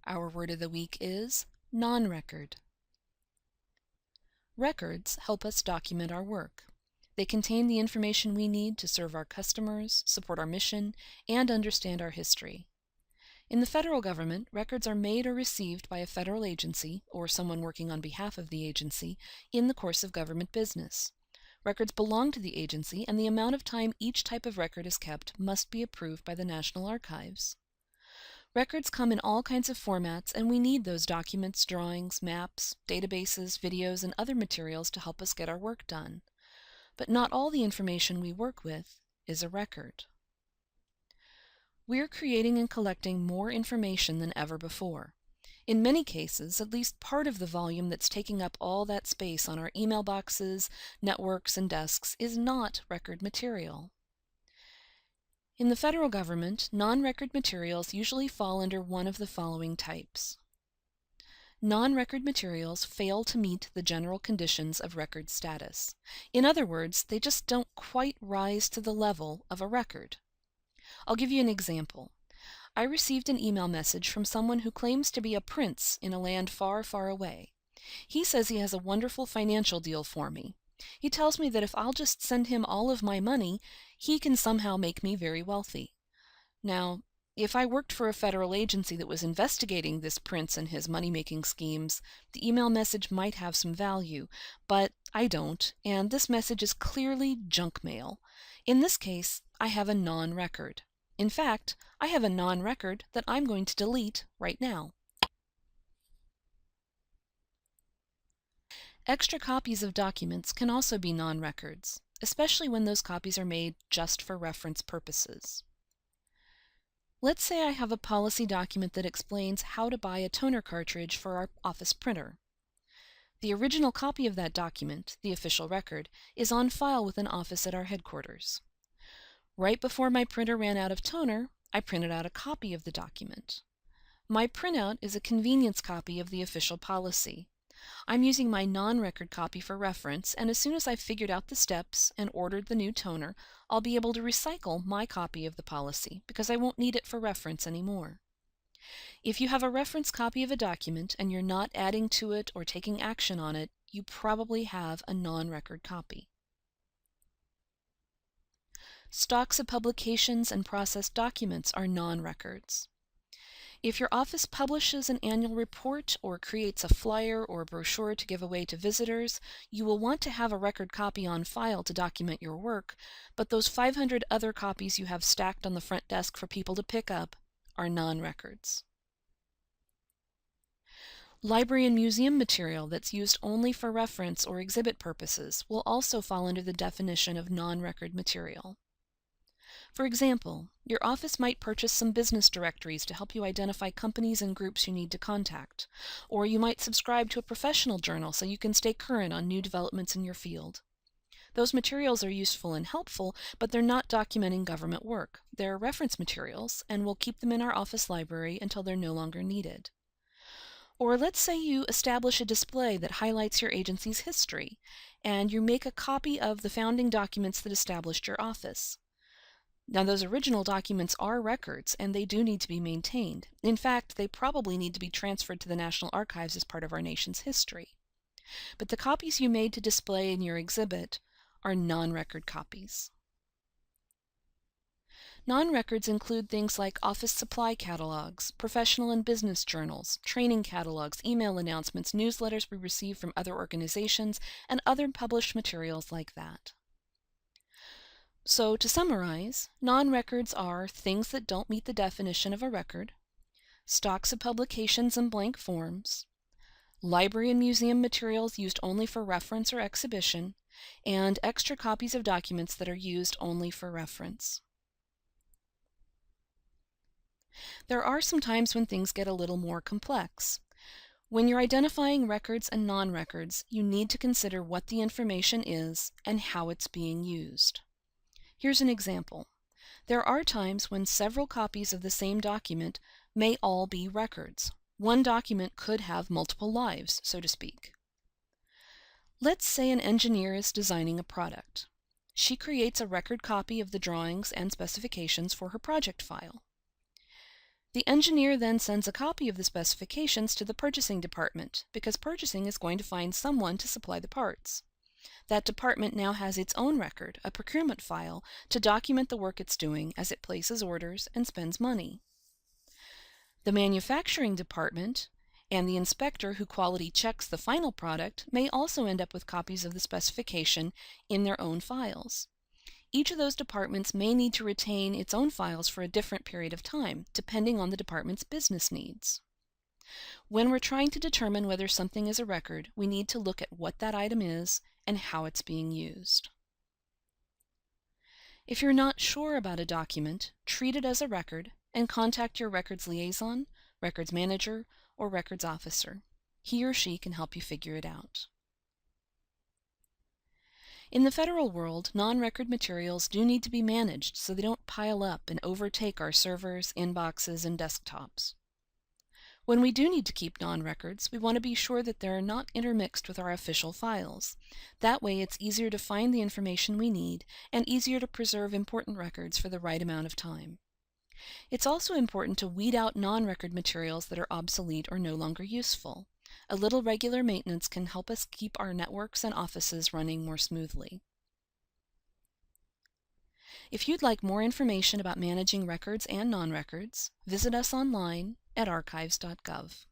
Our word of the week is non-record. Records help us document our work. They contain the information we need to serve our customers, support our mission, and understand our history. In the federal government, records are made or received by a federal agency, or someone working on behalf of the agency, in the course of government business. Records belong to the agency, and the amount of time each type of record is kept must be approved by the National Archives. Records come in all kinds of formats, and we need those documents, drawings, maps, databases, videos, and other materials to help us get our work done. But not all the information we work with is a record. We're creating and collecting more information than ever before. In many cases, at least part of the volume that's taking up all that space on our email boxes, networks, and desks is not record material. In the federal government, non-record materials usually fall under one of the following types. Non-record materials fail to meet the general conditions of record status. In other words, they just don't quite rise to the level of a record. I'll give you an example. I received an email message from someone who claims to be a prince in a land far, far away. He says he has a wonderful financial deal for me. He tells me that if I'll just send him all of my money, he can somehow make me very wealthy. Now, if I worked for a federal agency that was investigating this prince and his money-making schemes, the email message might have some value, but I don't, and this message is clearly junk mail. In this case, I have a non-record. In fact, I have a non-record that I'm going to delete right now. Extra copies of documents can also be non-records, especially when those copies are made just for reference purposes. Let's say I have a policy document that explains how to buy a toner cartridge for our office printer. The original copy of that document, the official record, is on file with an office at our headquarters. Right before my printer ran out of toner, I printed out a copy of the document. My printout is a convenience copy of the official policy. I'm using my non-record copy for reference, and as soon as I've figured out the steps and ordered the new toner, I'll be able to recycle my copy of the policy because I won't need it for reference anymore. If you have a reference copy of a document and you're not adding to it or taking action on it, you probably have a non-record copy. Stocks of publications and processed documents are non-records. If your office publishes an annual report or creates a flyer or brochure to give away to visitors, you will want to have a record copy on file to document your work, but those 500 other copies you have stacked on the front desk for people to pick up are non-records. Library and museum material that's used only for reference or exhibit purposes will also fall under the definition of non-record material. For example, your office might purchase some business directories to help you identify companies and groups you need to contact, or you might subscribe to a professional journal so you can stay current on new developments in your field. Those materials are useful and helpful, but they're not documenting government work. They're reference materials, and we'll keep them in our office library until they're no longer needed. Or let's say you establish a display that highlights your agency's history, and you make a copy of the founding documents that established your office. Now, those original documents are records, and they do need to be maintained. In fact, they probably need to be transferred to the National Archives as part of our nation's history. But the copies you made to display in your exhibit are non-record copies. Non-records include things like office supply catalogs, professional and business journals, training catalogs, email announcements, newsletters we receive from other organizations, and other published materials like that. So, to summarize, non-records are things that don't meet the definition of a record, stocks of publications and blank forms, library and museum materials used only for reference or exhibition, and extra copies of documents that are used only for reference. There are some times when things get a little more complex. When you're identifying records and non-records, you need to consider what the information is and how it's being used. Here's an example. There are times when several copies of the same document may all be records. One document could have multiple lives, so to speak. Let's say an engineer is designing a product. She creates a record copy of the drawings and specifications for her project file. The engineer then sends a copy of the specifications to the purchasing department, because purchasing is going to find someone to supply the parts. That department now has its own record, a procurement file, to document the work it's doing as it places orders and spends money. The manufacturing department and the inspector who quality checks the final product may also end up with copies of the specification in their own files. Each of those departments may need to retain its own files for a different period of time, depending on the department's business needs. When we're trying to determine whether something is a record, we need to look at what that item is and how it's being used. If you're not sure about a document, treat it as a record and contact your records liaison, records manager, or records officer. He or she can help you figure it out. In the federal world, non-record materials do need to be managed so they don't pile up and overtake our servers, inboxes, and desktops. When we do need to keep non-records, we want to be sure that they're not intermixed with our official files. That way it's easier to find the information we need and easier to preserve important records for the right amount of time. It's also important to weed out non-record materials that are obsolete or no longer useful. A little regular maintenance can help us keep our networks and offices running more smoothly. If you'd like more information about managing records and non-records, visit us online at archives.gov.